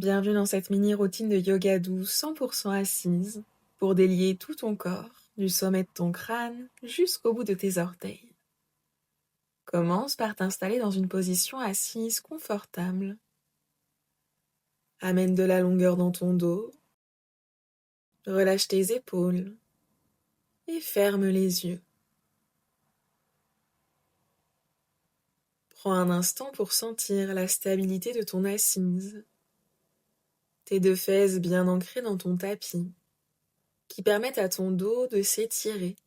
Bienvenue dans cette mini-routine de yoga doux 100% assise pour délier tout ton corps, du sommet de ton crâne jusqu'au bout de tes orteils. Commence par t'installer dans une position assise confortable. Amène de la longueur dans ton dos, relâche tes épaules et ferme les yeux. Prends un instant pour sentir la stabilité de ton assise, tes deux fesses bien ancrées dans ton tapis, qui permettent à ton dos de s'étirer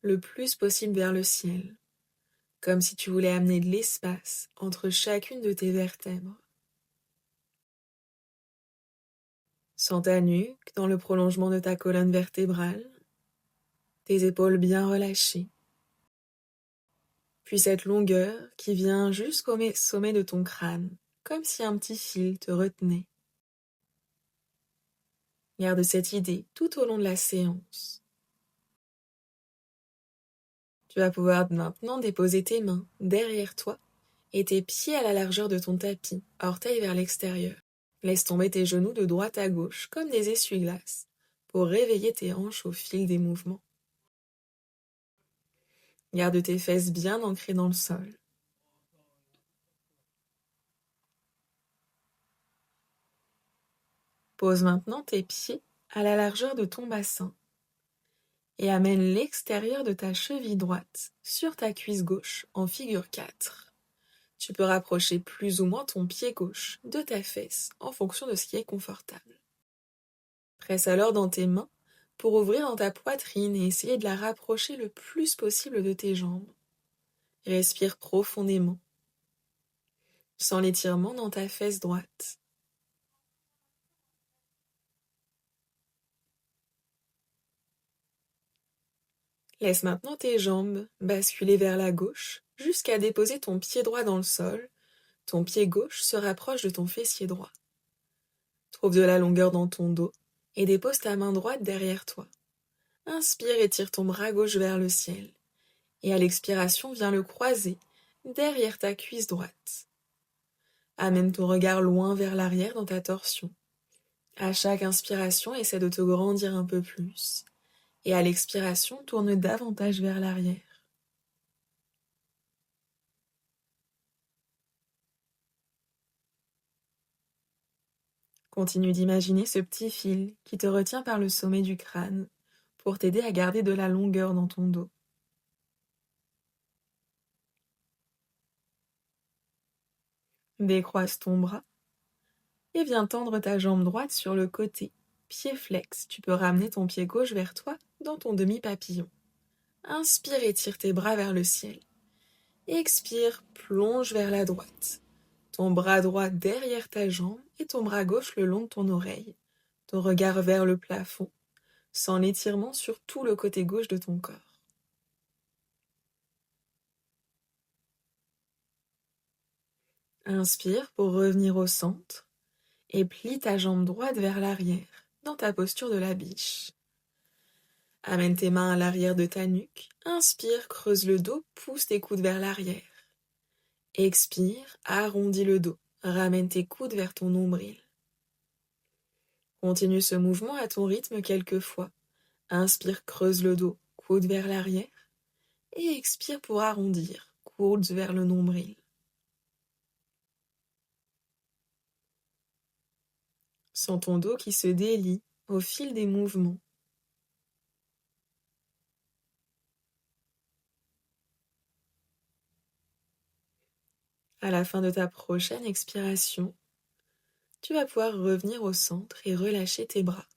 le plus possible vers le ciel, comme si tu voulais amener de l'espace entre chacune de tes vertèbres. Sens ta nuque dans le prolongement de ta colonne vertébrale, tes épaules bien relâchées, puis cette longueur qui vient jusqu'au sommet de ton crâne, comme si un petit fil te retenait. Garde cette idée tout au long de la séance. Tu vas pouvoir maintenant déposer tes mains derrière toi et tes pieds à la largeur de ton tapis, orteils vers l'extérieur. Laisse tomber tes genoux de droite à gauche comme des essuie-glaces pour réveiller tes hanches au fil des mouvements. Garde tes fesses bien ancrées dans le sol. Pose maintenant tes pieds à la largeur de ton bassin et amène l'extérieur de ta cheville droite sur ta cuisse gauche en figure 4. Tu peux rapprocher plus ou moins ton pied gauche de ta fesse en fonction de ce qui est confortable. Presse alors dans tes mains pour ouvrir dans ta poitrine et essayer de la rapprocher le plus possible de tes jambes. Respire profondément. Sens l'étirement dans ta fesse droite. Laisse maintenant tes jambes basculer vers la gauche jusqu'à déposer ton pied droit dans le sol. Ton pied gauche se rapproche de ton fessier droit. Trouve de la longueur dans ton dos et dépose ta main droite derrière toi. Inspire et tire ton bras gauche vers le ciel. Et à l'expiration, viens le croiser derrière ta cuisse droite. Amène ton regard loin vers l'arrière dans ta torsion. À chaque inspiration, essaie de te grandir un peu plus. Et à l'expiration, tourne davantage vers l'arrière. Continue d'imaginer ce petit fil qui te retient par le sommet du crâne pour t'aider à garder de la longueur dans ton dos. Décroise ton bras et viens tendre ta jambe droite sur le côté. Pied flex, tu peux ramener ton pied gauche vers toi dans ton demi-papillon. Inspire et tire tes bras vers le ciel. Expire, plonge vers la droite. Ton bras droit derrière ta jambe et ton bras gauche le long de ton oreille. Ton regard vers le plafond, sans l'étirement sur tout le côté gauche de ton corps. Inspire pour revenir au centre et plie ta jambe droite vers l'arrière, dans ta posture de la biche. Amène tes mains à l'arrière de ta nuque. Inspire, creuse le dos, pousse tes coudes vers l'arrière. Expire, arrondis le dos. Ramène tes coudes vers ton nombril. Continue ce mouvement à ton rythme quelques fois. Inspire, creuse le dos, coude vers l'arrière. Et expire pour arrondir, coude vers le nombril. Sens ton dos qui se délie au fil des mouvements. À la fin de ta prochaine expiration, tu vas pouvoir revenir au centre et relâcher tes bras.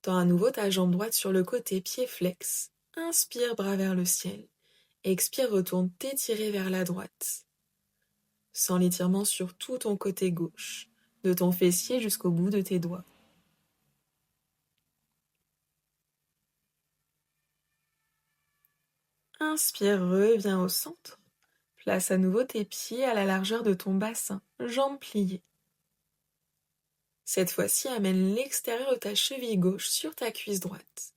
Tends à nouveau ta jambe droite sur le côté, pied flex. Inspire, bras vers le ciel. Expire, retourne t'étirer vers la droite. Sens l'étirement sur tout ton côté gauche, de ton fessier jusqu'au bout de tes doigts. Inspire, reviens au centre. Place à nouveau tes pieds à la largeur de ton bassin, jambes pliées. Cette fois-ci, amène l'extérieur de ta cheville gauche sur ta cuisse droite.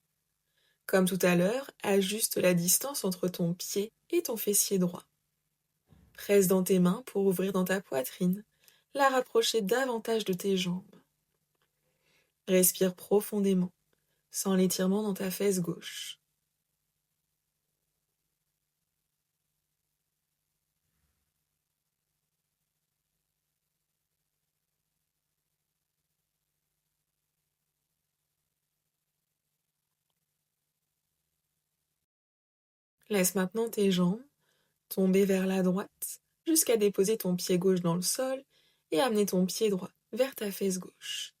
Comme tout à l'heure, ajuste la distance entre ton pied et ton fessier droit. Presse dans tes mains pour ouvrir dans ta poitrine. la rapprocher davantage de tes jambes. Respire profondément, sans l'étirement dans ta fesse gauche. Laisse maintenant tes jambes tomber vers la droite jusqu'à déposer ton pied gauche dans le sol et amener ton pied droit vers ta fesse gauche.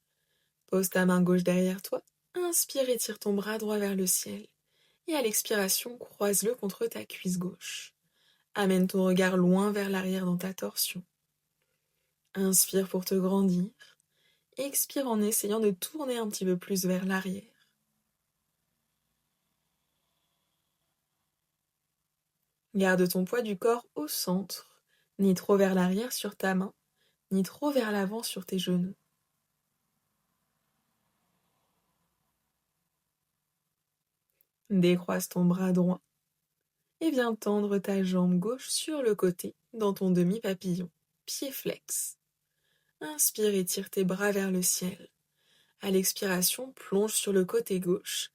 Pose ta main gauche derrière toi, inspire et tire ton bras droit vers le ciel et à l'expiration, croise-le contre ta cuisse gauche. Amène ton regard loin vers l'arrière dans ta torsion. Inspire pour te grandir, expire en essayant de tourner un petit peu plus vers l'arrière. Garde ton poids du corps au centre, ni trop vers l'arrière sur ta main, ni trop vers l'avant sur tes genoux. Décroise ton bras droit et viens tendre ta jambe gauche sur le côté dans ton demi-papillon, pied flex. Inspire et tire tes bras vers le ciel. À l'expiration, plonge sur le côté gauche,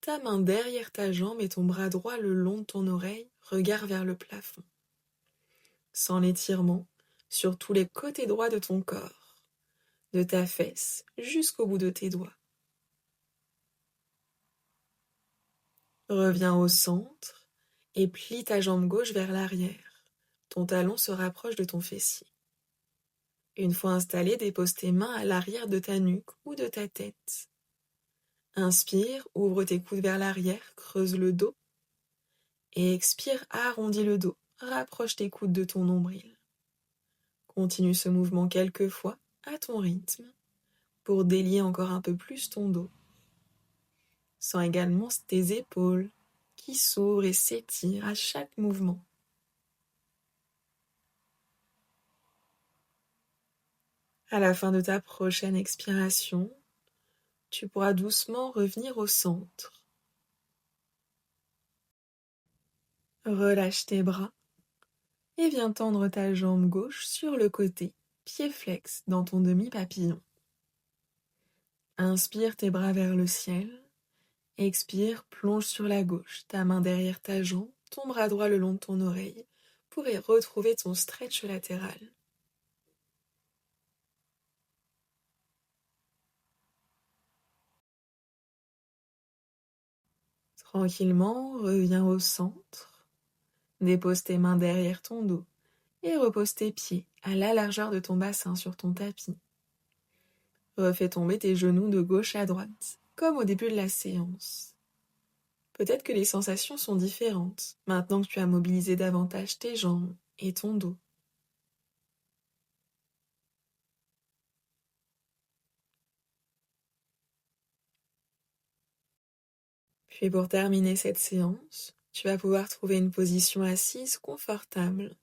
ta main derrière ta jambe et ton bras droit le long de ton oreille, regard vers le plafond. Sans l'étirement, sur tous les côtés droits de ton corps, de ta fesse jusqu'au bout de tes doigts. Reviens au centre et plie ta jambe gauche vers l'arrière. Ton talon se rapproche de ton fessier. Une fois installé, dépose tes mains à l'arrière de ta nuque ou de ta tête. Inspire, ouvre tes coudes vers l'arrière, creuse le dos. Et expire, arrondis le dos, rapproche tes coudes de ton nombril. Continue ce mouvement quelques fois, à ton rythme, pour délier encore un peu plus ton dos. Sens également tes épaules qui s'ouvrent et s'étirent à chaque mouvement. À la fin de ta prochaine expiration, tu pourras doucement revenir au centre. Relâche tes bras et viens tendre ta jambe gauche sur le côté, pied flex dans ton demi-papillon. Inspire tes bras vers le ciel. Expire, plonge sur la gauche, ta main derrière ta jambe, ton bras droit le long de ton oreille, pour y retrouver ton stretch latéral. Tranquillement, reviens au centre. Dépose tes mains derrière ton dos et repose tes pieds à la largeur de ton bassin sur ton tapis. Refais tomber tes genoux de gauche à droite, comme au début de la séance. Peut-être que les sensations sont différentes, maintenant que tu as mobilisé davantage tes jambes et ton dos. Puis pour terminer cette séance, tu vas pouvoir trouver une position assise confortable.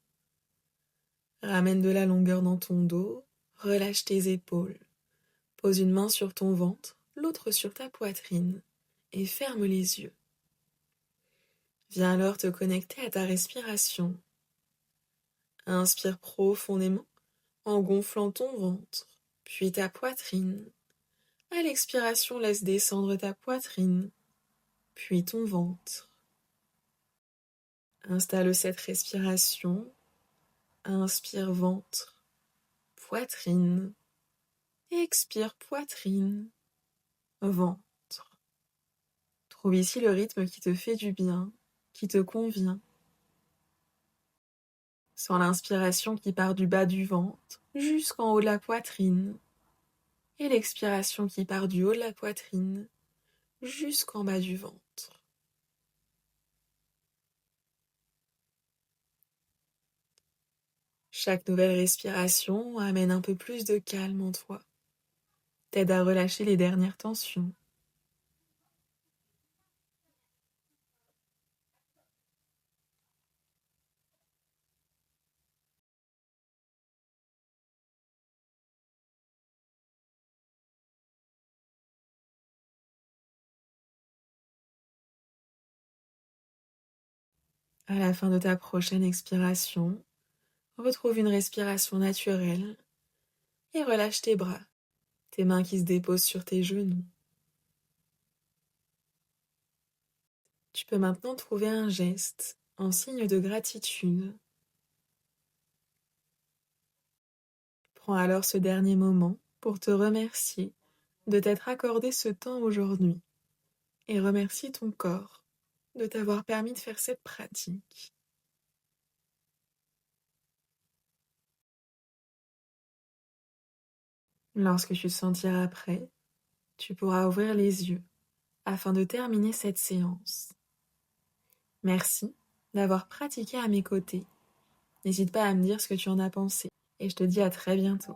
Ramène de la longueur dans ton dos, relâche tes épaules. Pose une main sur ton ventre, l'autre sur ta poitrine et ferme les yeux. Viens alors te connecter à ta respiration. Inspire profondément en gonflant ton ventre, puis ta poitrine. À l'expiration, laisse descendre ta poitrine, puis ton ventre. Installe cette respiration. Inspire ventre, poitrine. Expire poitrine, ventre. Trouve ici le rythme qui te fait du bien, qui te convient. Sens l'inspiration qui part du bas du ventre jusqu'en haut de la poitrine et l'expiration qui part du haut de la poitrine jusqu'en bas du ventre. Chaque nouvelle respiration amène un peu plus de calme en toi, t'aide à relâcher les dernières tensions. À la fin de ta prochaine expiration, retrouve une respiration naturelle et relâche tes bras, tes mains qui se déposent sur tes genoux. Tu peux maintenant trouver un geste en signe de gratitude. Prends alors ce dernier moment pour te remercier de t'être accordé ce temps aujourd'hui et remercie ton corps de t'avoir permis de faire cette pratique. Lorsque tu te sentiras prêt, tu pourras ouvrir les yeux afin de terminer cette séance. Merci d'avoir pratiqué à mes côtés. N'hésite pas à me dire ce que tu en as pensé et je te dis à très bientôt.